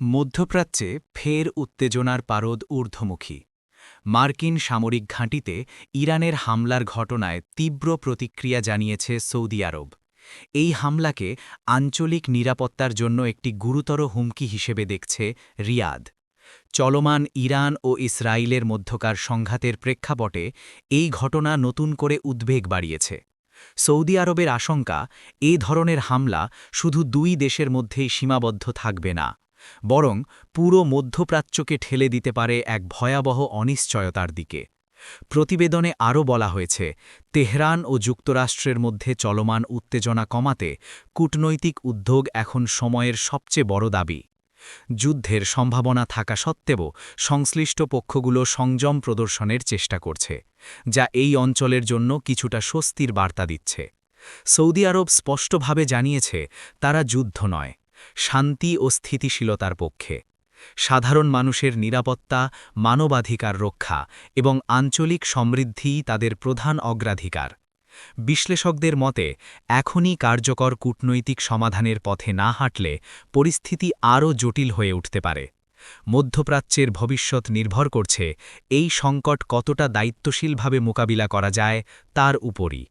মধ্যপ্রাচ্যে ফের উত্তেজনার পারদ ঊর্ধ্বমুখী। মার্কিন সামরিক ঘাঁটিতে ইরানের হামলার ঘটনায় তীব্র প্রতিক্রিয়া জানিয়েছে সৌদি আরব। এই হামলাকে আঞ্চলিক নিরাপত্তার জন্য একটি গুরুতর হুমকি হিসেবে দেখছে রিয়াদ। চলমান ইরান ও ইসরায়েলের মধ্যকার সংঘাতের প্রেক্ষাপটে এই ঘটনা নতুন করে উদ্বেগ বাড়িয়েছে। সৌদি আরবের আশঙ্কা, এ ধরনের হামলা শুধু দুই দেশের মধ্যেই সীমাবদ্ধ থাকবে না, বরং পুরো মধ্যপ্রাচ্যকে ঠেলে দিতে পারে এক ভয়াবহ অনিশ্চয়তার দিকে। প্রতিবেদনে আরও বলা হয়েছে, তেহরান ও যুক্তরাষ্ট্রের মধ্যে চলমান উত্তেজনা কমাতে কূটনৈতিক উদ্যোগ এখন সময়ের সবচেয়ে বড় দাবি। যুদ্ধের সম্ভাবনা থাকা সত্ত্বেও সংশ্লিষ্ট পক্ষগুলো সংযম প্রদর্শনের চেষ্টা করছে, যা এই অঞ্চলের জন্য কিছুটা স্বস্তির বার্তা দিচ্ছে। সৌদি আরব স্পষ্টভাবে জানিয়েছে, তারা যুদ্ধ নয়, শান্তি ও স্থিতিশীলতার পক্ষে। সাধারণ মানুষের নিরাপত্তা, মানবাধিকার রক্ষা এবং আঞ্চলিক সমৃদ্ধিই তাদের প্রধান অগ্রাধিকার। বিশ্লেষকদের মতে, এখনই কার্যকর কূটনৈতিক সমাধানের পথে না হাঁটলে পরিস্থিতি আরও জটিল হয়ে উঠতে পারে। মধ্যপ্রাচ্যের ভবিষ্যৎ নির্ভর করছে এই সংকট কতটা দায়িত্বশীলভাবে মোকাবিলা করা যায় তার উপরই।